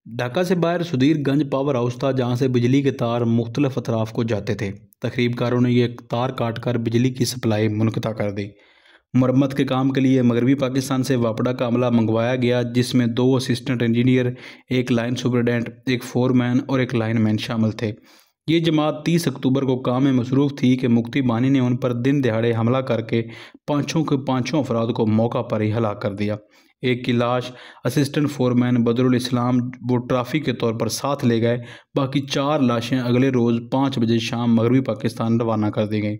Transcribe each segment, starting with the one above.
ढाका से बाहर सुधीरगंज power house था जहां से बिजली के तार मुख्तलिफ अतराफ को जाते थे। तखरीबकारों ने यह तार काट कर बिजली की सप्लाई मुनक़ता कर दी। मरम्मत के काम के लिए मगरबी पाकिस्तान से वापडा का अमला मंगवाया गया, जिसमें 2 असिस्टेंट इंजीनियर, एक लाइन सुपरडेंट, एक फोरमैन और एक लाइनमैन शामिल थे। ये जमात 30 अक्टूबर को काम में मसरूफ़ थी कि मुफ्ती बानी ने उन पर दिन दिहाड़े हमला करके पाँचों के पाँचों अफराद को मौका पर ही हलाक कर दिया। एक की लाश असिस्टेंट फोरमैन बदरुल इस्लाम वो ट्राफी के तौर पर साथ ले गए। बाकी 4 लाशें अगले रोज़ 5 बजे शाम मगरबी पाकिस्तान रवाना कर दी गईं।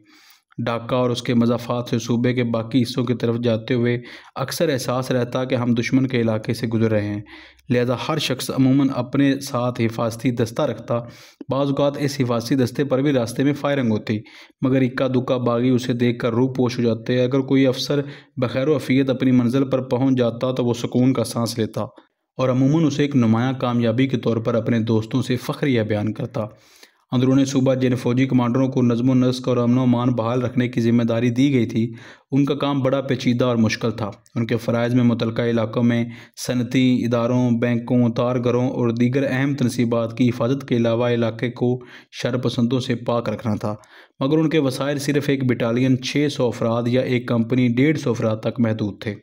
ढाका और उसके मज़ाफ़ात से सूबे के बाकी हिस्सों की तरफ जाते हुए अक्सर एहसास रहता कि हम दुश्मन के इलाके से गुजर रहे हैं, लिहाजा हर शख्स अमूमन अपने साथ हिफाजती दस्ता रखता। बाज़ औक़ात इस हिफाजती दस्ते पर भी रास्ते में फायरिंग होती, मगर इक्का दुक्का बागी उसे देख कर रूह पोश हो जाते। अगर कोई अफसर बखैर वफ़ियत अपनी मंजिल पर पहुँच जाता तो वह सुकून का सांस लेता और अमूमन उसे एक नुमायाँ कामयाबी के तौर पर अपने दोस्तों से फ़ख्रिया बयान करता। अंदरूनी सूबा जिन फ़ौजी कमांडरों को नज़्म नस्क और अमन अमान बहाल रखने की जिम्मेदारी दी गई थी, उनका काम बड़ा पेचीदा और मुश्किल था। उनके फ़राइज़ में मुतलका इलाकों में सनती इदारों, बैंकों, तारघरों और दीगर अहम तनसीबात की हिफाजत के अलावा इलाके को शरपसंदों से पाक रखना था। मगर उनके वसाइल सिर्फ़ एक बटालियन, 600 अफराद या एक कंपनी 150 अफराद तक महदूद थे।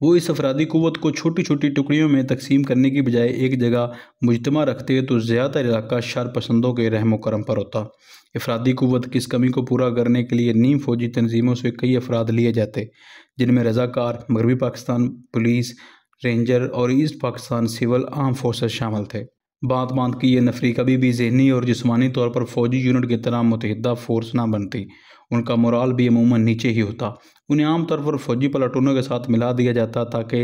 वो इस अफरादी क़ुव्वत को छोटी छोटी टुकड़ियों में तकसीम करने की बजाय एक जगह मुजतमा रखते तो ज़्यादातर इलाका शर-पसंदों के रहम करम पर होता। अफरादी क़ुव्वत की इस कमी को पूरा करने के लिए नीम फ़ौजी तंजीमों से कई अफराद लिए जाते, जिनमें रज़ाकार, मगरबी पाकिस्तान पुलिस, रेंजर और east Pakistan civil arm forces शामिल थे। बात बात की ये नफरी कभी भी ज़हनी और जिस्मानी तौर पर फ़ौजी यूनिट की तरह मुतहिदा फ़ोर्स ना बनती। उनका मोराल भी अमूमन नीचे ही होता। उन्हें आमतौर पर फ़ौजी प्लाटूनों के साथ मिला दिया जाता ताकि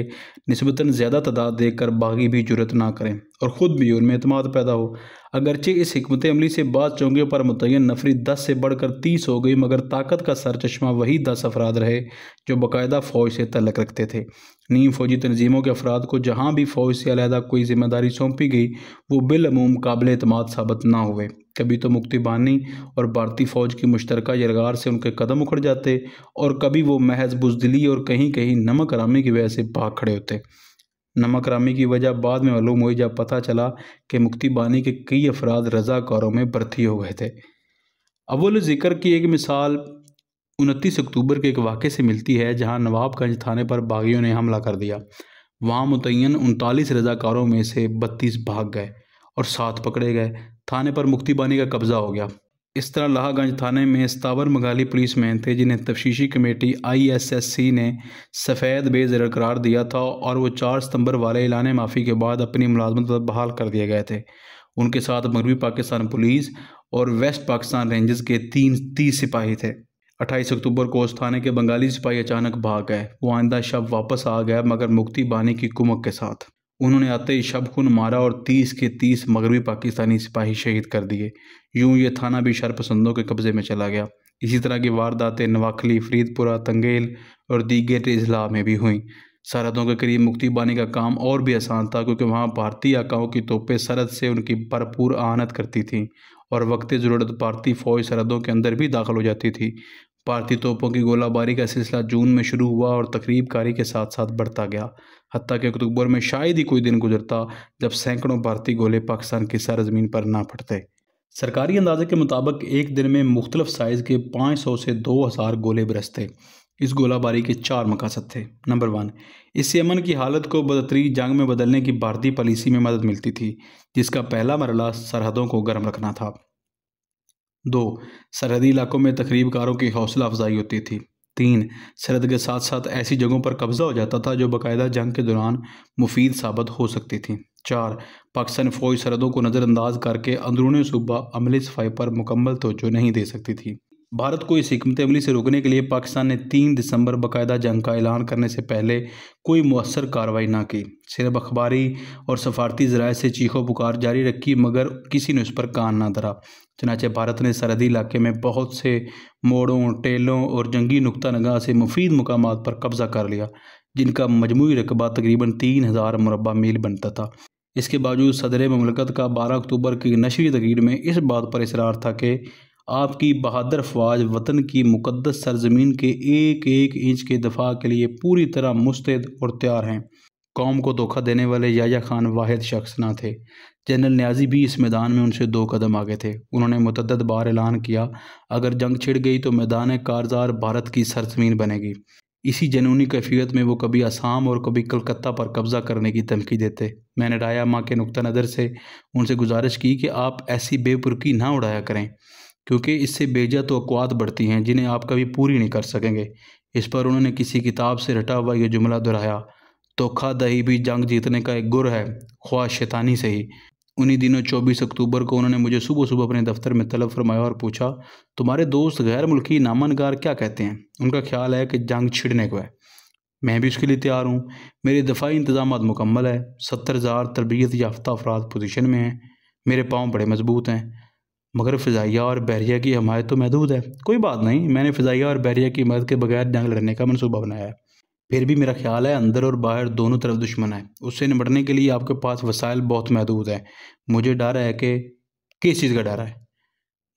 निस्बतन ज़्यादा तादाद देखकर बागी भी जुर्रत ना करें और ख़ुद भी उनमें एतमाद पैदा हो। अगरचे इस हिकमत अमली से बाद चौंकियों पर मुतय्यन नफरी 10 से बढ़कर 30 हो गई, मगर ताकत का सरचश्मा वही 10 अफराद रहे जो बाकायदा फ़ौज से तल्लक रखते थे। नीम फ़ौजी तंजीमों के अफराद को जहाँ भी फ़ौज से अलहदा कोई जिम्मेदारी सौंपी गई, वो बिलअमूम काबिल एतमाद साबित ना हुए। कभी तो मुफ्ती बानी और भारतीय फ़ौज की मुश्तरका यलगार से उनके कदम उखड़ जाते और कभी वो महज बुज़दिली और कहीं कहीं नमक हरामी की वजह से भाग खड़े होते। नमक हरामी की वजह बाद में मालूम हुई जब पता चला कि मुफ्ती बानी के कई अफराद रज़ाकारों में भर्ती हो गए थे। अव्वल ज़िक्र की एक मिसाल 29 अक्टूबर के एक वाक़े से मिलती है जहां नवाबगंज थाने पर बागियों ने हमला कर दिया। वहां मुतय्यन 39 रज़ाकारों में से 32 भाग गए और 7 पकड़े गए। थाने पर मुफ्ती बानी का कब्ज़ा हो गया। इस तरह लाहागंज थाने में 57 मगाली पुलिसमैन थे जिन्हें तफ्तीशी कमेटी ISSC ने सफ़ेद बेज़र करार दिया था और वो 4 सितंबर वाले ऐलान माफ़ी के बाद अपनी मुलाजमत पर बहाल कर दिए गए थे। उनके साथ मगरबी पाकिस्तान पुलिस और वेस्ट पाकिस्तान रेंजर्स के 30 सिपाही थे। 28 अक्टूबर को उस थाने के बंगाली सिपाही अचानक भाग गए। वो आइंदा शब वापस आ गया, मगर मुफ्ती बानी की कुमक के साथ। उन्होंने आते ही शब खून मारा और 30 के 30 मगरबी पाकिस्तानी सिपाही शहीद कर दिए। यूं ये थाना भी शरपसंदों के कब्ज़े में चला गया। इसी तरह की वारदातें नवाखली, फरीदपुरा, तंगेल और दीगर अजला में भी हुई। सरहदों के करीब मुफ्ती बानी का काम और भी आसान था, क्योंकि वहाँ भारतीय आकाओं की तोपें सरहद से उनकी भरपूर आनत करती थीं और वक्त ज़रूरत भारतीय फ़ौज सरहदों के अंदर भी दाखिल हो जाती थी। भारतीय तोपों की गोलाबारी का सिलसिला जून में शुरू हुआ और तकरीबकारी के साथ साथ बढ़ता गया, हत्ता कि अक्टूबर में शायद ही कोई दिन गुजरता जब सैकड़ों भारतीय गोले पाकिस्तान की सरजमीन पर ना फटते। सरकारी अंदाजे के मुताबिक एक दिन में मुख्तलिफ साइज़ के 500 से 2000 गोले बरसते। इस गोलाबारी के 4 मकसद थे। नंबर 1, इससे अमन की हालत को बदतरीन जंग में बदलने की भारतीय पॉलिसी में मदद मिलती थी, जिसका पहला मरहला सरहदों को गर्म रखना था। 2, सरहदी इलाकों में तकरीबकारों की हौसला अफजाई होती थी। 3, सरहद के साथ साथ ऐसी जगहों पर कब्जा हो जाता था जो बाकायदा जंग के दौरान मुफीद साबित हो सकती थी। 4, पाकिस्तानी फ़ौज सरहदों को नज़रअंदाज करके अंदरूनी सूबा अमली सफाई पर मुकम्मल तवज्जो नहीं दे सकती थी। भारत को इस हिकमत अमली से रोकने के लिए पाकिस्तान ने 3 दिसंबर बाकायदा जंग का ऐलान करने से पहले कोई मुअस्सर कार्रवाई ना की। सिर्फ अखबारी और सफारती ज़राए से चीखो पुकार जारी रखी, मगर किसी ने उस पर कान ना धरा। चनाचे भारत ने सरहदी इलाके में बहुत से मोड़ों, टेलों और जंगी नुक्ता नगाह से मुफीद मुकामात पर कब्जा कर लिया, जिनका मजमूई रकबा तकरीबन 3000 मुरबा मील बनता था। इसके बावजूद सदर ममलकत का 12 अक्टूबर की नशरी तकरीर में इस बात पर इसरार था कि आपकी बहादुर अफवाज वतन की मुकद्दस सरजमीन के एक एक इंच के दफा के लिए पूरी तरह मुस्तैद और तैयार हैं। कौम को धोखा देने वाले याह्या खान वाहिद शख्स ना थे। जनरल न्याजी भी इस मैदान में उनसे 2 कदम आगे थे। उन्होंने मुतअद्दिद बार ऐलान किया, अगर जंग छिड़ गई तो मैदान कारज़ार भारत की सरजमीन बनेगी। इसी जनूनी कैफियत में वो कभी असम और कभी कलकत्ता पर कब्ज़ा करने की धमकी देते। मैंने राया माँ के नुक्ता नज़र से उनसे गुजारिश की कि आप ऐसी बेपुरकी ना उड़ाया करें, क्योंकि इससे बेजा तो अक़वात बढ़ती हैं जिन्हें आप कभी पूरी नहीं कर सकेंगे। इस पर उन्होंने किसी किताब से रटा हुआ ये जुमला दोहराया, धोखाधड़ी भी जंग जीतने का एक गुर है, ख्वाह शैतानी से ही। उन्हीं दिनों 24 अक्टूबर को उन्होंने मुझे सुबह सुबह अपने दफ्तर में तलब फरमाया और पूछा, तुम्हारे दोस्त गैर मुल्की नामनगार क्या कहते हैं? उनका ख्याल है कि जंग छिड़ने को है। मैं भी उसके लिए तैयार हूँ। मेरे दफ़ाई इंतजामात मुकम्मल है। 70,000 तरबियत याफ्ता अफराद पोजीशन में हैं। मेरे पाँव बड़े मजबूत हैं, मगर फ़िज़ाइया और बहरिया की हमायत तो महदूद है। कोई बात नहीं, मैंने फ़िज़ाइया और बहरिया की मदद के बगैर जंग लड़ने का मनसूबा बनाया है। फिर भी मेरा ख्याल है अंदर और बाहर दोनों तरफ दुश्मन है। उससे निपटने के लिए आपके पास वसाइल बहुत महदूद हैं। मुझे डर है कि किस चीज़ का डर है?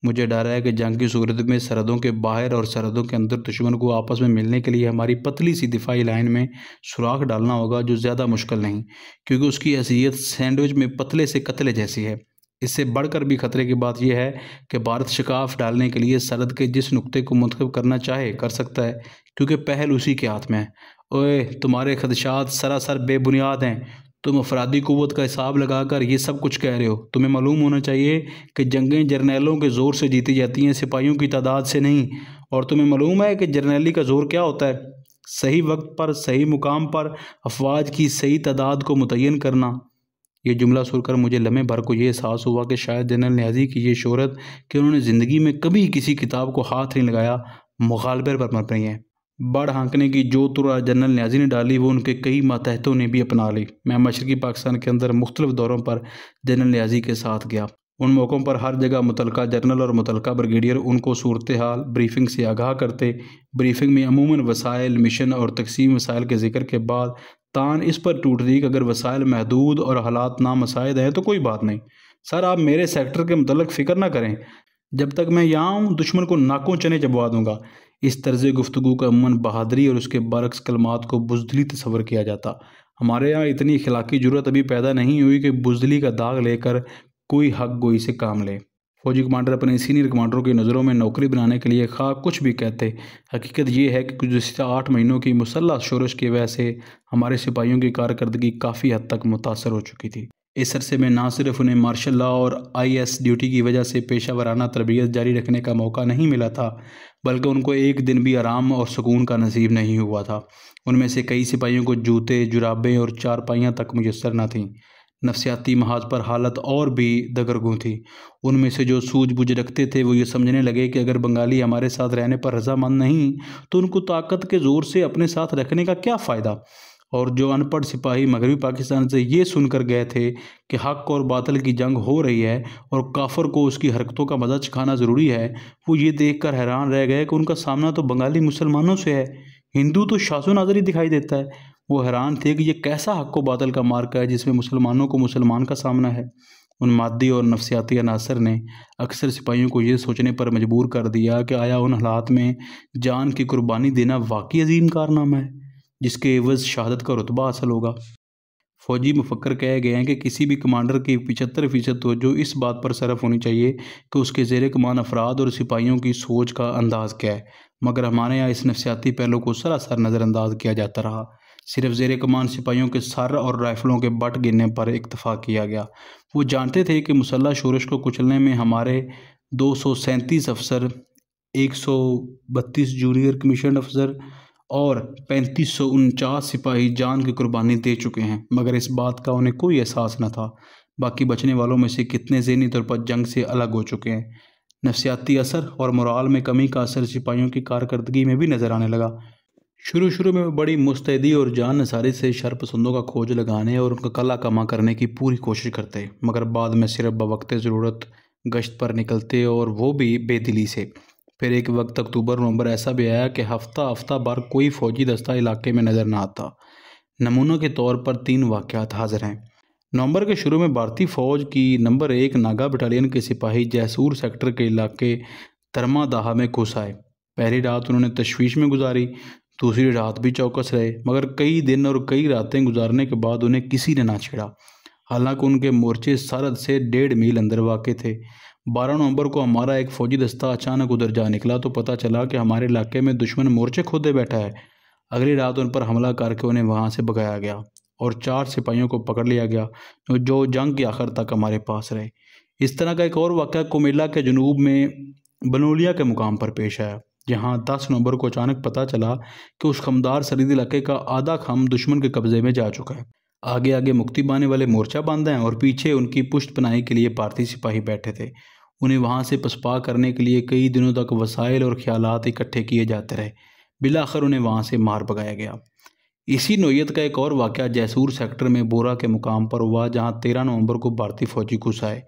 मुझे डर है कि जंग की सूरत में सरहदों के बाहर और सरहदों के अंदर दुश्मन को आपस में मिलने के लिए हमारी पतली सी दिफाई लाइन में सुराख डालना होगा, जो ज़्यादा मुश्किल नहीं, क्योंकि उसकी हैसियत सैंडविच में पतले से कतले जैसी है। इससे बढ़कर भी खतरे की बात यह है कि भारत शिकाफ डालने के लिए सरहद के जिस नुक्ते को मुंतखब करना चाहे कर सकता है, क्योंकि पहल उसी के हाथ में है। ओए, तुम्हारे खदशात सरासर बेबुनियाद हैं। तुम अफरादी कुव्वत का हिसाब लगाकर ये सब कुछ कह रहे हो। तुम्हें मालूम होना चाहिए कि जंगें जर्नैलों के ज़ोर से जीती जाती हैं, सिपाहियों की तादाद से नहीं। और तुम्हें मालूम है कि जर्नैली का ज़ोर क्या होता है? सही वक्त पर सही मुकाम पर अफवाज की सही तादाद को मुतय्यन करना। ये जुमला सुनकर मुझे लम्हे भर को ये एहसास हुआ कि शायद जनरल न्याजी की ये शोहरत कि उन्होंने ज़िंदगी में कभी किसी किताब को हाथ नहीं लगाया, मुगालबे पर मर रही हैं। बड़ हाँकने की जो तुरा जनरल न्याजी ने डाली, वो उनके कई मातहतों ने भी अपना ली। मैं मशरक़ी पाकिस्तान के अंदर मुख्तलिफ दौरों पर जनरल न्याजी के साथ गया। उन मौक़ों पर हर जगह मुतलका जनरल और मुतलका ब्रिगेडियर उनको सूरत हाल ब्रीफिंग से आगाह करते। ब्रीफिंग में अमूमन वसाइल, मिशन और तकसीम वसाइल के ज़िक्र के बाद तान इस पर टूटती कि अगर वसाइल महदूद और हालात नामसाइद हैं तो कोई बात नहीं सर, आप मेरे सेक्टर के मुतल्लिक़ फ़िक्र ना करें, जब तक मैं यहाँ हूँ दुश्मन को नाकों चने चबवा दूँगा। इस तर्ज़ गुफ्तगू का अमूमन बहादरी और उसके बरक्स कलमात को बुज़दिली तस्वर किया जाता। हमारे यहाँ इतनी अखलाकी ज़रूरत अभी पैदा नहीं हुई कि बुज़दिली का दाग लेकर कोई हक गोई से काम ले। फौजी कमांडर अपने सीनियर कमांडरों की नज़रों में नौकरी बनाने के लिए खा कुछ भी कहते, हकीकत ये है कि गुज़िश्ता 8 महीनों की मुसल्लह शोरश की वजह से हमारे सिपाहियों की कारकर्दगी काफ़ी हद तक मुतासर हो चुकी थी। इस अरसे में ना सिर्फ उन्हें मार्शल लॉ और IS ड्यूटी की वजह से पेशा वराना तरबियत जारी रखने का मौका नहीं मिला था, बल्कि उनको एक दिन भी आराम और सुकून का नसीब नहीं हुआ था। उनमें से कई सिपाहियों को जूते, जुराबें और चारपाइयाँ तक मुयस्सर न थीं। नफसियाती महाज पर हालत और भी दगरगूं थी। उनमें से जो सूझबूझ रखते थे वो ये समझने लगे कि अगर बंगाली हमारे साथ रहने पर रजामंद नहीं तो उनको ताकत के ज़ोर से अपने साथ रखने का क्या फ़ायदा। और जो अनपढ़ सिपाही मगरबी पाकिस्तान से ये सुनकर गए थे कि हक़ और बातिल की जंग हो रही है और काफर को उसकी हरकतों का मज़ा चखाना ज़रूरी है, वो ये देखकर हैरान रह गए कि उनका सामना तो बंगाली मुसलमानों से है। हिंदू तो शासो नाज़र ही दिखाई देता है। वो हैरान थे कि ये कैसा हक़ व बातिल का मार्का है जिसमें मुसलमानों को मुसलमान का सामना है। उन मादी और नफसियाती अनासर ने अक्सर सिपाहियों को ये सोचने पर मजबूर कर दिया कि आया उन हालात में जान की कुर्बानी देना वाकई अजीम कारनामा है जिसके एवज़ शहादत का रुतबा हासिल होगा। फौजी मुफक्कर कहे गए हैं कि किसी भी कमांडर की 75% तवज्जो इस बात पर सरफ होनी चाहिए कि उसके ज़ेर कमान अफराद और सिपाहियों की सोच का अंदाज़ क्या है, मगर हमारे यहाँ इस नफसियाती पहलू को सरासर नज़रअंदाज किया जाता रहा। सिर्फ ज़ेर कमान सिपाहियों के सर और राइफलों के बट गिनने पर इत्तफाक किया गया। वो जानते थे कि मुसल्लह शोरश को कुचलने में हमारे 237 अफसर, 132 जूनियर कमीशन अफसर और 3549 सिपाही जान की कुर्बानी दे चुके हैं, मगर इस बात का उन्हें कोई एहसास न था। बाकी बचने वालों में से कितने ज़हनी तौर पर जंग से अलग हो चुके हैं। नफसियाती असर और मोराल में कमी का असर सिपाहियों की कारकर्दगी में भी नज़र आने लगा। शुरू में बड़ी मुस्तैदी और जान नसारी से शर पसंदों का खोज लगाने और उनका कला कमा करने की पूरी कोशिश करते, मगर बाद में सिर्फ बवक्त ज़रूरत गश्त पर निकलते और वो भी बेदिली से। फिर एक वक्त अक्टूबर नवंबर ऐसा भी आया कि हफ्ता भर कोई फ़ौजी दस्ता इलाके में नज़र न आता। नमूनों के तौर पर 3 वाक़यात हाज़िर हैं। नवंबर के शुरू में भारतीय फ़ौज की नंबर 1 नागा बटालियन के सिपाही जैसूर सेक्टर के इलाके धर्मादाहा में घुस आए। पहली रात उन्होंने तशवीश में गुजारी। दूसरी रात भी चौकस रहे, मगर कई दिन और कई रातें गुजारने के बाद उन्हें किसी ने ना छेड़ा। हालांकि उनके मोर्चे सरहद से 1.5 मील अंदर वाक़ थे। 12 नवंबर को हमारा एक फ़ौजी दस्ता अचानक उधर जा निकला तो पता चला कि हमारे इलाके में दुश्मन मोर्चे खोदे बैठा है। अगली रात उन पर हमला करके उन्हें वहाँ से भगाया गया और 4 सिपाहियों को पकड़ लिया गया जो जंग के आखिर तक हमारे पास रहे। इस तरह का एक और वाक़या कुमिल्ला के जनूब में बनोलिया के मुकाम पर पेश आया, जहाँ 10 नवंबर को अचानक पता चला कि उस खमदार सरहदी इलाके का आधा खम दुश्मन के कब्जे में जा चुका है। आगे आगे मुक्ति पाने वाले मोर्चा बांधे हैं और पीछे उनकी पुष्ट पनाही के लिए भारतीय सिपाही बैठे थे। उन्हें वहाँ से पसपा करने के लिए कई दिनों तक वसाइल और ख्यालात इकट्ठे किए जाते रहे। बिलाखिर उन्हें वहाँ से मार भगाया गया। इसी नोयत का एक और वाक़या जैसूर सेक्टर में बोरा के मुकाम पर हुआ, जहाँ 13 नवंबर को भारतीय फौजी घुस आए।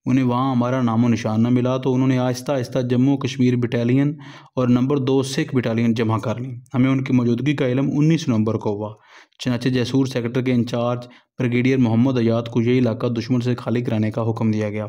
उन्हें वहाँ हमारा नामो निशान न मिला तो उन्होंने आहिस्ता आहिस्ता जम्मू कश्मीर बटालियन और नंबर 2 सिख बटालियन जमा कर ली। हमें उनकी मौजूदगी का इल्म 19 नवंबर को हुआ। चनाचे जैसूर सेक्टर के इंचार्ज ब्रिगेडियर मोहम्मद अयाद को यह इलाका दुश्मन से खाली कराने का हुक्म दिया गया।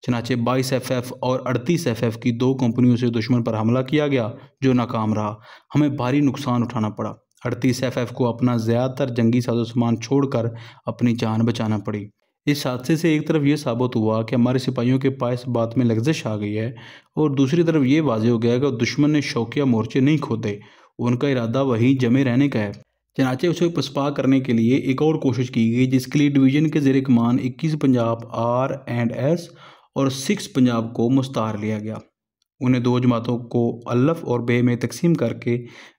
चनाचे 22 FF और 38 FF की 2 कंपनियों से दुश्मन पर हमला किया गया, जो नाकाम रहा। हमें भारी नुकसान उठाना पड़ा। 38 FF को अपना ज़्यादातर जंगी साजो सामान छोड़कर अपनी जान बचाना पड़ी। इस हादसे से एक तरफ ये साबित हुआ कि हमारे सिपाहियों के पास बात में लग्जश आ गई है और दूसरी तरफ ये वाज़ेह हो गया कि दुश्मन ने शौकिया मोर्चे नहीं खोदे, उनका इरादा वहीं जमे रहने का है। चनाचे उसे पसपा करने के लिए एक और कोशिश की गई, जिसके लिए डिवीज़न के ज़ेर कमान 21 पंजाब R&S और 6 पंजाब को मुस्तार लिया गया। उन्हें 2 जमातों को अल्लफ और बे में तकसीम करके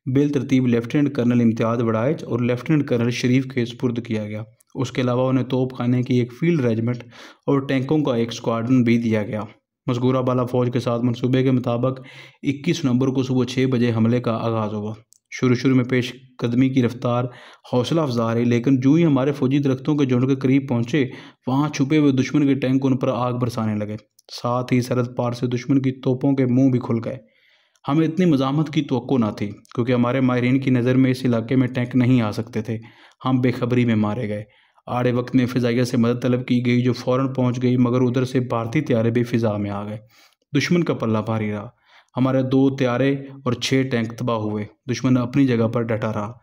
बिल तरतीब लेफ्टिनेंट कर्नल इम्तियाज़ वड़ाइच और लेफ्टिनेंट कर्नल शरीफ के सुपुर्द किया गया। उसके अलावा उन्हें तोप खाने की एक फील्ड रेजिमेंट और टैंकों का एक स्क्वाड्रन भी दिया गया। मज़कूरा बाला फ़ौज के साथ मनसूबे के मुताबिक 21 नवंबर को सुबह 6 बजे हमले का आगाज़ हुआ। शुरू में पेश कदमी की रफ्तार हौसला अफजा रही, लेकिन जो ही हमारे फौजी दरख्तों के झुंड के करीब पहुंचे, वहां छुपे हुए दुश्मन के टैंक उन पर आग बरसाने लगे। साथ ही सरहद पार से दुश्मन की तोपों के मुंह भी खुल गए। हमें इतनी मज़ामत की तवक्को ना थी, क्योंकि हमारे माहिरीन की नज़र में इस इलाके में टैंक नहीं आ सकते थे। हम बेखबरी में मारे गए। आड़े वक्त में फ़िज़ाइया से मदद तलब की गई, जो फ़ौरन पहुँच गई, मगर उधर से भारतीय त्यारे भी फ़िज़ा में आ गए। दुश्मन का पल्ला भारी रहा। हमारे 2 त्यारे और 6 टैंक तबाह हुए। दुश्मन अपनी जगह पर डटा रहा।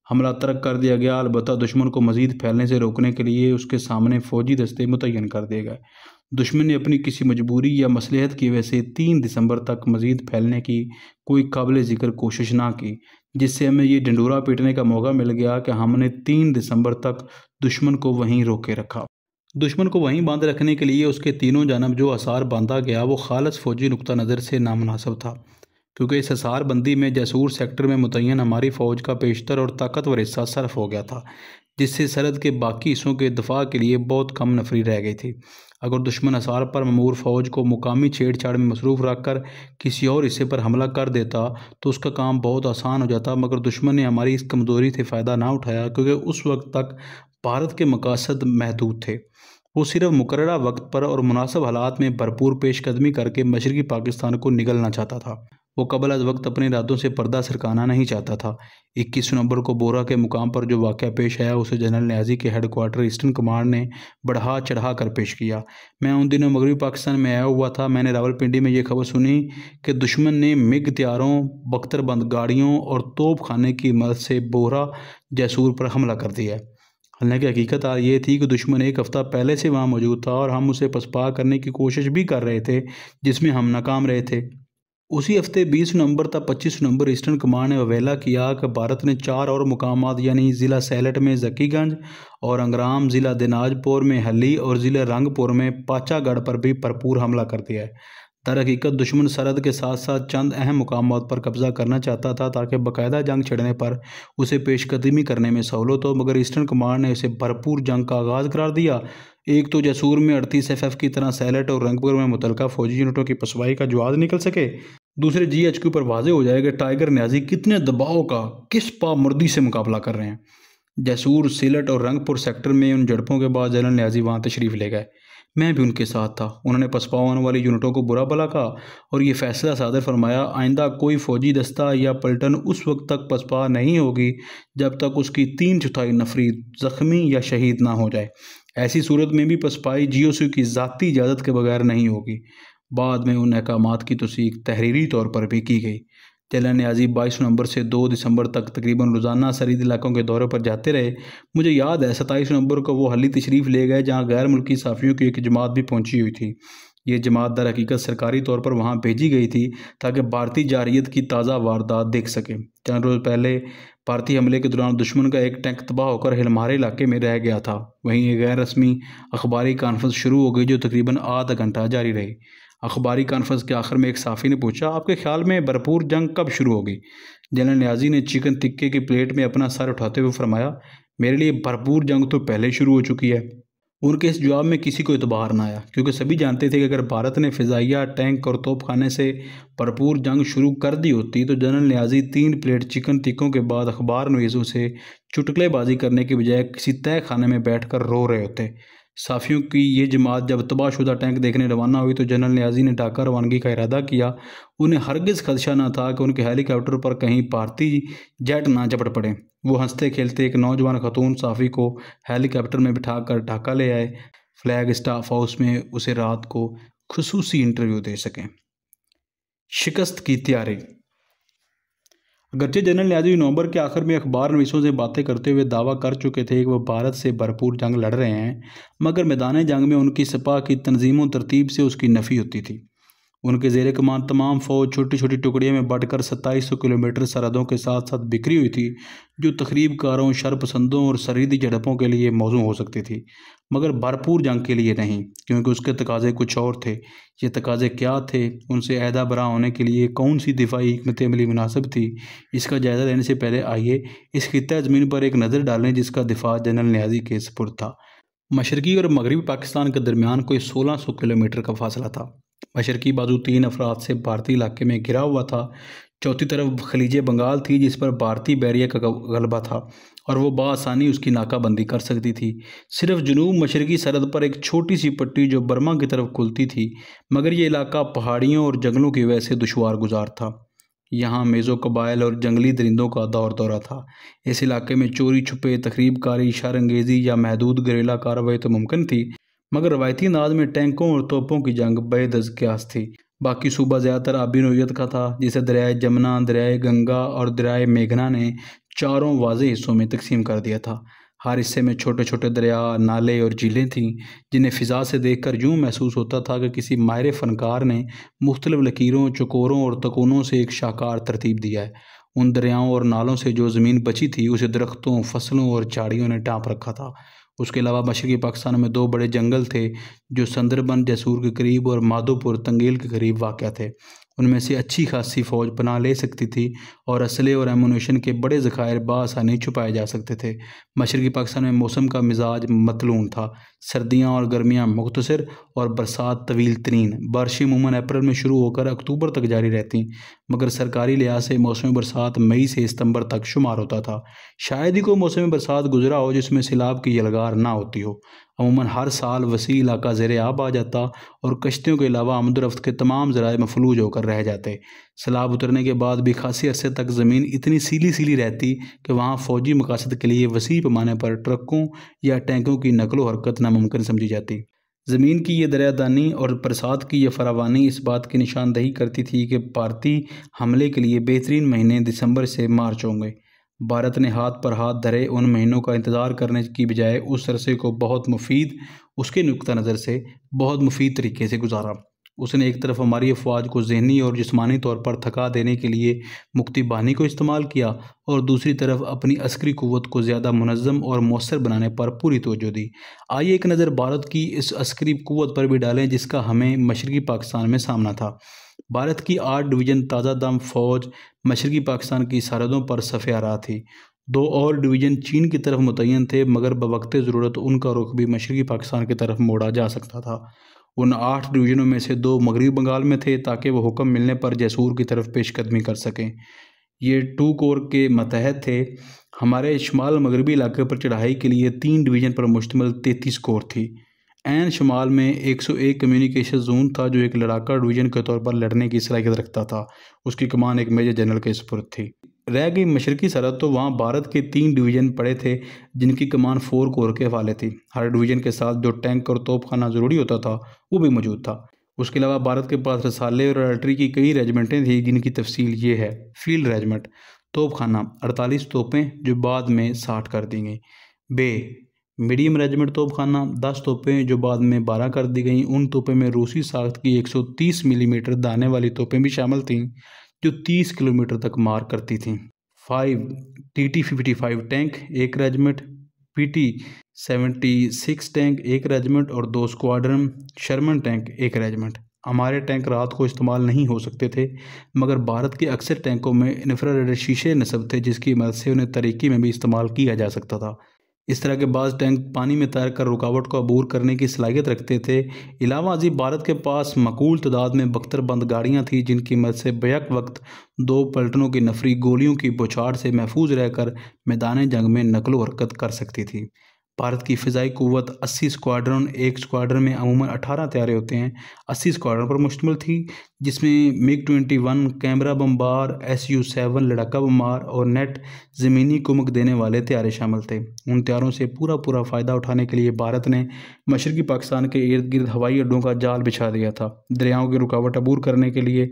हमला तर्क कर दिया गया, अलबत्ता दुश्मन को मज़ीद फैलने से रोकने के लिए उसके सामने फ़ौजी दस्ते मुतय्यन कर दिए गए। दुश्मन ने अपनी किसी मजबूरी या मसलहत की वजह से 3 दिसंबर तक मज़ीद फैलने की कोई काबिल ज़िक्र कोशिश ना की, जिससे हमें ये ढंडोरा पीटने का मौका मिल गया कि हमने 3 दिसंबर तक दुश्मन को वहीं रोके रखा। दुश्मन को वहीं बांधे रखने के लिए उसके तीनों जानब जो असार बांधा गया, वो खालस फ़ौजी नुक्ता नज़र से नामुनासिब था, क्योंकि इस असार बंदी में जैसूर सेक्टर में मुतय्यन हमारी फ़ौज का बेशतर और ताकतवर हिस्सा सर्फ हो गया था, जिससे सरहद के बाकी हिस्सों के दफा के लिए बहुत कम नफरी रह गई थी। अगर दुश्मन असार पर ममूर फ़ौज को मुकामी छेड़छाड़ में मसरूफ़ रखकर किसी और हिस्से पर हमला कर देता तो उसका काम बहुत आसान हो जाता, मगर दुश्मन ने हमारी इस कमज़ोरी से फ़ायदा ना उठाया, क्योंकि उस वक्त तक भारत के मकासद महदूद थे। वो सिर्फ मुकर्ररा वक्त पर और मुनासिब हालात में भरपूर पेशकदमी करके मशरक़ी पाकिस्तान को निगलना चाहता था। वो कबल अज़ वक्त अपने इरादों से पर्दा सरकाना नहीं चाहता था। 21 नवंबर को बोरा के मुकाम पर जो वाक़या पेश आया, उसे जनरल न्याज़ी के हेडक्वार्टर ईस्टर्न कमांड ने बढ़ा चढ़ा कर पेश किया। मैं उन दिनों मगरबी पाकिस्तान में आया हुआ था। मैंने रावलपिंडी में ये खबर सुनी कि दुश्मन ने मिग त्यारों, बख्तरबंद गाड़ियों और तोप खाने की मदद से बोरा जैसूर पर हमला कर दिया है। हालांकि हकीकत ये थी कि दुश्मन एक हफ़्ता पहले से वहाँ मौजूद था और हम उसे पसपा करने की कोशिश भी कर रहे थे, जिसमें हम नाकाम रहे थे। उसी हफ्ते 20 नवंबर तक 25 नवंबर ईस्टर्न कमांड ने अवेला किया कि भारत ने 4 और मुकामात यानी ज़िला सैलट में जकीगंज और अंग्राम, ज़िला दिनाजपुर में हली और ज़िला रंगपुर में पाचागढ़ पर भी भरपूर हमला कर दिया है। दर हकीकत दुश्मन सरहद के साथ साथ चंद अहम मुकामात पर कब्जा करना चाहता था, ताकि बाकायदा जंग छिड़ने पर उसे पेशकदमी करने में सहूलत हो, मगर ईस्टर्न कमांड ने उसे भरपूर जंग का आगाज़ करार दिया। एक तो जैसूर में 38 FF की तरह सैलट और रंगपुर में मुतलका फौजी यूनिटों की पसवाई का जवाब निकल सके, दूसरे GHQ पर वाजे हो जाएगा टाइगर न्याजी कितने दबाव का, किस पामुर्दी से मुकाबला कर रहे हैं। जैसूर, सिलट और रंगपुर सेक्टर में उन झड़पों के बाद जनरल न्याजी वहाँ तशरीफ़ ले गए। मैं भी उनके साथ था। उन्होंने पसपा होने वाली यूनिटों को बुरा भला कहा और ये फैसला सादर फरमाया, आइंदा कोई फ़ौजी दस्ता या पलटन उस वक्त तक पसपा नहीं होगी जब तक उसकी 3/4 नफरी ज़ख्मी या शहीद ना हो जाए। ऐसी सूरत में भी पसपाई GOC की ज़ाती इजाज़त के बगैर नहीं होगी। बाद में उन अहकामात की तौसीक तहरीरी तौर पर भी की गई। जनरल नियाज़ी 22 नवंबर से 2 दिसंबर तक तकरीबन रोज़ाना सरहदी इलाकों के दौरे पर जाते रहे। मुझे याद है 27 नवंबर को वो हली तशरीफ़ ले गए जहाँ गैर मुल्की सहाफ़ियों की एक जमात भी पहुंची हुई थी। ये जमात दर हकीकत सरकारी तौर पर वहाँ भेजी गई थी ताकि भारतीय जारहियत की ताज़ा वारदात देख सकें। चंद रोज़ पहले भारतीय हमले के दौरान दुश्मन का एक टैंक तबाह होकर हिलमारे इलाके में रह गया था। वहीं एक गैर रस्मी अखबारी कॉन्फ्रेंस शुरू हो गई जो तकरीबन आधा घंटा जारी रही। अखबारी कॉन्फ्रेंस के आखिर में एक साफ़ी ने पूछा, आपके ख्याल में भरपूर जंग कब शुरू होगी? जनरल नियाज़ी ने चिकन टिक्के की प्लेट में अपना सर उठाते हुए फरमाया, मेरे लिए भरपूर जंग तो पहले शुरू हो चुकी है। उनके इस जवाब में किसी को एतबार ना आया, क्योंकि सभी जानते थे कि अगर भारत ने फ़िज़ाइया, टैंक और तोपखाने से भरपूर जंग शुरू कर दी होती तो जनरल नियाज़ी 3 प्लेट चिकन टिक्कों के बाद अखबार नवीसों से चुटकुलेबाजी करने के बजाय किसी तय खाने में बैठकर रो रहे होते। साफ़ियों की ये जमात जब तबाहशुदा टैंक देखने रवाना हुई तो जनरल नियाज़ी ने ढाका रवानगी का इरादा किया। उन्हें हरगिज़ खदशा न था कि उनके हेलीकॉप्टर पर कहीं भारतीय जेट ना झपट पड़े। वो हंसते खेलते एक नौजवान खातून साफ़ी को हेलीकॉप्टर में बिठाकर ढाका ले आए, फ्लैग स्टाफ हाउस में उसे रात को खुसूसी इंटरव्यू दे सकें। शिकस्त की तैयारी। अगरचे जनरल नियाज़ी नवंबर के आखिर में अखबार नवीसों से बातें करते हुए दावा कर चुके थे कि वह भारत से भरपूर जंग लड़ रहे हैं, मगर मैदान जंग में उनकी सपा की तंजीम तरतीब से उसकी नफ़ी होती थी। उनके ज़ेर कमान तमाम फ़ौज छोटी छोटी टुकड़ियों में बढ़कर 2700 किलोमीटर सरहदों के साथ साथ बिखरी हुई थी, जो तकरीबकारों, शरपसंदों और सरहदी झड़पों के लिए मौजू हो सकती थी, मगर भरपूर जंग के लिए नहीं, क्योंकि उसके तकाज़े कुछ और थे। ये तकाज़े क्या थे, उनसे अहदा बरा होने के लिए कौन सी दिफाई हिकमत अमली मुनासिब थी, इसका जायज़ा लेने से पहले आइए इस खित्ता ज़मीन पर एक नज़र डालें जिसका दिफा जनरल नियाज़ी के सपुर्द था। मशरक़ी और मगरबी पाकिस्तान के दरमियान कोई 1600 किलोमीटर का फासला था। मशरक़ी बाजू 3 अफराद से भारतीय इलाके में घिरा हुआ था। चौथी तरफ खलीज बंगाल थी जिस पर भारतीय बैरिया का गलबा था और वो बआसानी उसकी नाकाबंदी कर सकती थी। सिर्फ जनूब मशरक़ी सरहद पर एक छोटी सी पट्टी जो बर्मा की तरफ खुलती थी, मगर ये इलाका पहाड़ियों और जंगलों की वजह से दुशवार गुजार था। यहाँ मेज़ो कबाइल और जंगली दरिंदों का दौर दौरा था। इस इलाके में चोरी छुपे, तकरीबकारी, शरअंगेज़ी या महदूद गरेला कार्रवाई तो मुमकिन थी, मगर रवायती अंदाज में टैंकों और तोपों की जंग बेदस क्यास थी। बाकी सूबा ज़्यादातर आबी नोयत का था, जिसे दरियाए जमुना, दरियाए गंगा और दरियाए मेघना ने चारों वाज़े हिस्सों में तकसीम कर दिया था। हर हिस्से में छोटे छोटे दरिया, नाले और झीलें थीं, जिन्हें फ़िज़ा से देखकर यूँ महसूस होता था कि किसी माहिर फ़नकार ने मुख्तलिफ़ लकीरों, चकोरों और तकोनों से एक शाहकार तरतीब दिया है। उन दरियाओं और नालों से जो ज़मीन बची थी उसे दरख्तों, फसलों और झाड़ियों ने ढांप रखा था। उसके अलावा मशरक़ी पाकिस्तान में 2 बड़े जंगल थे जो सुंदरबन जैसूर के करीब और माधोपुर तंगेल के करीब वाक़या थे। उनमें से अच्छी खासी फ़ौज पनाह ले सकती थी और असले और एमुनेशन के बड़े ज़खायर बआसानी छुपाए जा सकते थे। मशरक़ी पाकिस्तान में मौसम का मिजाज मतलून था। सर्दियाँ और गर्मियाँ मुख्तसर और बरसात तवील तरीन। बारिशें अमूमन अप्रैल में शुरू होकर अक्टूबर तक जारी रहती, मगर सरकारी लिहाज से मौसम बरसात मई से सितंबर तक शुमार होता था। शायद ही कोई मौसम बरसात गुजरा हो जिसमें सैलाब की यलगार ना होती हो। अमूमन हर साल वसी इलाका ज़ेर आब आ जाता और कश्तियों के अलावा आमदोरफ्त के तमाम ज़राए मफलूज होकर रह जाते। सैलाब उतरने के बाद भी खासी अरसे तक ज़मीन इतनी सीली सीली रहती कि वहाँ फ़ौजी मकासद के लिए वसी पैमाने पर ट्रकों या टैंकों की नकलो हरकत नामुमकिन समझी जाती। ज़मीन की ये दरियादानी और बरसात की यह फरावानी इस बात की निशानदही करती थी कि भारतीय हमले के लिए बेहतरीन महीने दिसंबर से मार्च होंगे। भारत ने हाथ पर हाथ धरे उन महीनों का इंतज़ार करने की बजाय उस अरसे को उसके नुक्ता नज़र से बहुत मुफीद तरीके से गुजारा। उसने एक तरफ हमारी अफवाज को ज़हनी और जिस्मानी तौर पर थका देने के लिए मुक्तिबानी को इस्तेमाल किया और दूसरी तरफ अपनी अस्करी क़ुव्वत को ज़्यादा मुनज़्ज़म और मौसर बनाने पर पूरी तवज्जो दी। आइए एक नज़र भारत की इस अस्करी क़ुव्वत पर भी डालें जिसका हमें मशरक़ी पाकिस्तान में सामना था। भारत की 8 डिवीज़न ताज़ा दम फ़ौज मशरक़ी पाकिस्तान की सरहदों पर सफ़े आरा थी। 2 और डिवीज़न चीन की तरफ मुतय्यन थे, मगर बवक़्ते ज़रूरत उनका रुख भी मशरक़ी पाकिस्तान की तरफ मोड़ा जा सकता था। उन 8 डिवीज़नों में से 2 मगरबी बंगाल में थे ताकि वह हुक्म मिलने पर जैसूर की तरफ पेशकदमी कर सकें। ये 2 कोर के मतहत थे। हमारे शुमाल मगरबी इलाके पर चढ़ाई के लिए 3 डिवीज़न पर मुश्तमिल 33 कोर थी। ऐन शुमाल में 101 कम्युनिकेशन जोन था जो एक लड़ाका डिवीज़न के तौर पर लड़ने की सलाहियत रखता था। उसकी कमान एक मेजर जनरल के सुपुर्द थी। रह गई मशरक़ी सरहद, तो वहाँ भारत के 3 डिवीज़न पड़े थे जिनकी कमान 4 कोर के हवाले थी। हर डिवीज़न के साथ जो टैंक और तोपखाना ज़रूरी होता था वो भी मौजूद था। उसके अलावा भारत के पास रसाले और आर्टिलरी की कई रेजिमेंटें थी, जिनकी तफसील ये है। फील्ड रेजिमेंट, तोपखाना 48 तोपें जो बाद में 60 कर दी गई। बे मीडियम रेजिमेंट तोपखाना 10 तोपें जो बाद में 12 कर दी गई। उन तोपों में रूसी साख्त की 130 मिलीमीटर दाने वाली तोपें भी शामिल थीं जो 30 किलोमीटर तक मार करती थीं। 5 TT-55 tank 1 regiment, PT-76 tank 1 regiment और 2 स्क्वाड्रन, शर्मन टैंक 1 रेजिमेंट। हमारे टैंक रात को इस्तेमाल नहीं हो सकते थे, मगर भारत के अक्सर टैंकों में इंफ्रारेड शीशे नस्ब थे जिसकी मदद से उन्हें तरीके में भी इस्तेमाल किया जा सकता था। इस तरह के बाज़ टैंक पानी में तैरकर रुकावट को अबूर करने की सलाहियत रखते थे। इलावा अजीब भारत के पास मकूल तादाद में बख्तरबंद गाड़ियाँ थीं जिनकी मदद से बैक वक्त 2 पलटनों की नफरी गोलियों की बौछार से महफूज रहकर मैदान जंग में नकलो हरकत कर सकती थी। भारत की फ़िज़ाई क़ुव्वत 80 स्क्वाड्रन, एक स्क्वाड्रन में अमूमन 18 तैयारे होते हैं, 80 स्क्वाड्रन पर मुश्तमिल थी, जिसमें MiG-21 कैमरा बमबार, Su-7 लड़ाका बमबार और नेट ज़मीनी कुमक देने वाले तैयारे शामिल थे। उन तैयारों से पूरा फ़ायदा उठाने के लिए भारत ने मशरक़ी पाकिस्तान के इर्द गिर्द हवाई अड्डों का जाल बिछा दिया था। दरियाओं की रुकावट अबूर करने के लिए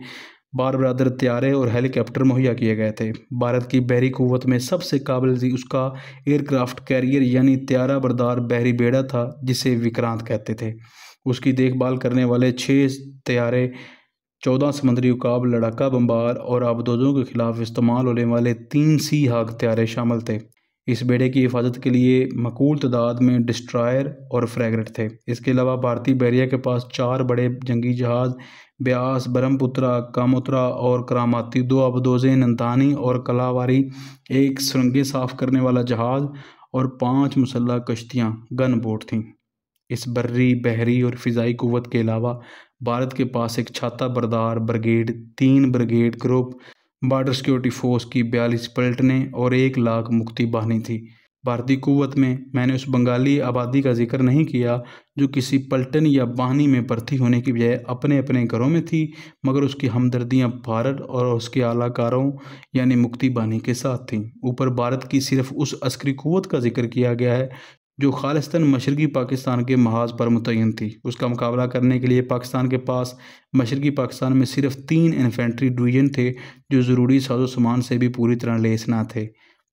बार बरादर तैयारे और हेलीकॉप्टर मुहैया किए गए थे। भारत की बहरी क़ुव्वत में सबसे काबिल थी उसका एयरक्राफ्ट कैरियर यानी त्यारा बरदार बहरी बेड़ा था, जिसे विक्रांत कहते थे। उसकी देखभाल करने वाले 6 तैयारे, 14 समुद्री उकाब लड़ाका बमबार और आबदोजों के खिलाफ इस्तेमाल होने वाले 3 सी हाग तैयारे शामिल थे। इस बेड़े की हिफाजत के लिए मकूल तादाद में डिस्ट्रॉयर और फ्रैगरेट थे। इसके अलावा भारतीय बहरिया के पास 4 बड़े जंगी जहाज़ ब्यास, ब्रह्मपुत्रा, कामोत्रा और करामाती, 2 आबदोज़ें नंदानी और कलावारी, 1 सुरंगें साफ़ करने वाला जहाज़ और 5 मुसल्लह कश्तियाँ गन बोट थीं। इस बर्री, बहरी और फ़िज़ाई क़ुव्वत के अलावा भारत के पास एक छाता बरदार brigade, 3 brigade group, border security force की 42 पलटनें और 1 लाख मुक्ति बाहिनी थी। भारतीय क़ुव्वत में मैंने उस बंगाली आबादी का जिक्र नहीं किया जो किसी पलटन या बाहिनी में भर्ती होने की बजाय अपने अपने घरों में थी, मगर उसकी हमदर्दियां भारत और उसके आलाकारों यानी मुक्ति बाहिनी के साथ थीं। ऊपर भारत की सिर्फ उस अस्करी क़ुव्वत का जिक्र किया गया है जो खालिस्तान मशरक़ी पाकिस्तान के महाज पर मुतय्यन थी। उसका मुकाबला करने के लिए पाकिस्तान के पास मशरक़ी पाकिस्तान में सिर्फ 3 इन्फेंट्री डिवीज़न थे जो ज़रूरी साजो सामान से भी पूरी तरह लैस न थे।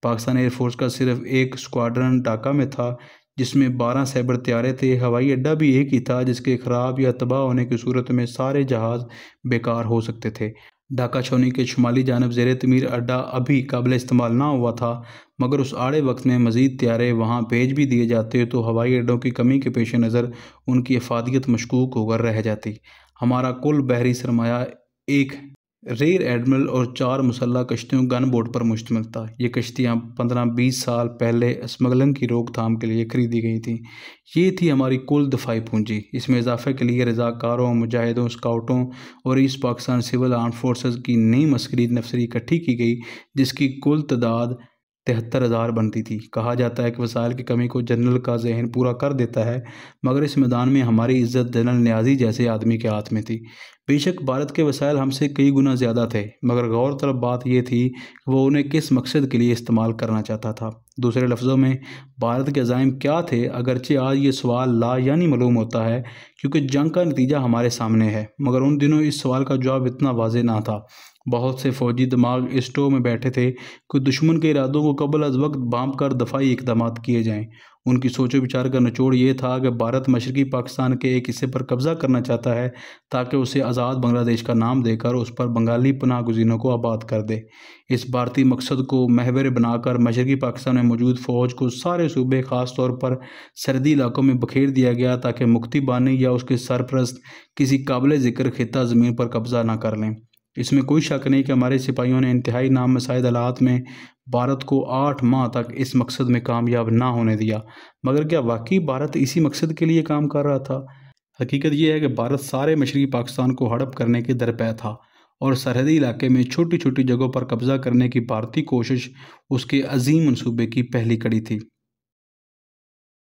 पाकिस्तान एयरफोर्स का सिर्फ 1 स्क्वाड्रन ढाका में था जिसमें 12 सैबर तैयारे थे। हवाई अड्डा भी एक ही था जिसके ख़राब या तबाह होने की सूरत में सारे जहाज़ बेकार हो सकते थे। ढाका छावनी के शुमाली जानब ज़ेर तमीर अड्डा अभी काबिल इस्तेमाल ना हुआ था, मगर उस आड़े वक्त में मज़ीद तैयारे वहाँ भेज भी दिए जाते तो हवाई अड्डों की कमी के पेश नज़र उनकी अफादियत मशकूक होकर रह जाती। हमारा कुल बहरी सरमाया एक रेयर एडमिरल और 4 मुसल्लह कश्तियों गन बोट पर मुश्तमिल था। ये कश्तियाँ 15-20 साल पहले स्मगलिंग की रोकथाम के लिए खरीदी गई थीं। ये थी हमारी कुल दफाई पूंजी। इसमें इजाफे के लिए रज़ाकारों, मुजाहिदों, स्काउटों और east Pakistan civil arm forces की नई मस्करी नफसरी इकट्ठी की गई जिसकी कुल तादाद 73,000 बनती थी। कहा जाता है कि वसाइल की कमी को जनरल का जहन पूरा कर देता है, मगर इस मैदान में हमारी इज़्ज़त जनरल न्याजी जैसे आदमी के हाथ में थी। बेशक भारत के वसाइल हमसे कई गुना ज़्यादा थे, मगर गौर तलब बात यह थी कि वो उन्हें किस मकसद के लिए इस्तेमाल करना चाहता था। दूसरे लफ्ज़ों में भारत के अज़ाइम क्या थे, अगरचे आज ये सवाल ला यानी मालूम होता है क्योंकि जंग का नतीजा हमारे सामने है, मगर उन दिनों इस सवाल का जवाब इतना वाज़ेह ना था। बहुत से फ़ौजी दिमाग इस टो में बैठे थे कि दुश्मन के इरादों को कबल अज़ वक्त भांप कर दफाई इक़दाम किए जाएँ। उनकी सोचो विचार का निचोड़ ये था कि भारत मशरक़ी पाकिस्तान के एक हिस्से पर कब्ज़ा करना चाहता है ताकि उसे आज़ाद बांग्लादेश का नाम देकर उस पर बंगाली पनाह गुज़ीनों को आबाद कर दे। इस भारतीय मकसद को महवर बनाकर मशरक़ी पाकिस्तान में मौजूद फ़ौज को सारे सूबे ख़ास तौर पर सरहदी इलाकों में बखेर दिया गया ताकि मुक्ति बानी या उसके सरपरस्त किसी काबिल ज़िक्र खिता ज़मीन पर कब्ज़ा ना कर लें। इसमें कोई शक नहीं कि हमारे सिपाहियों ने इंतहाई नामसाइद हालात में भारत को 8 माह तक इस मकसद में कामयाब ना होने दिया। मगर क्या वाकई भारत इसी मकसद के लिए काम कर रहा था? हकीकत यह है कि भारत सारे मशरक़ी पाकिस्तान को हड़प करने के दरपे था और सरहदी इलाके में छोटी छोटी जगहों पर कब्ज़ा करने की भारतीय कोशिश उसके अजीम मंसूबे की पहली कड़ी थी।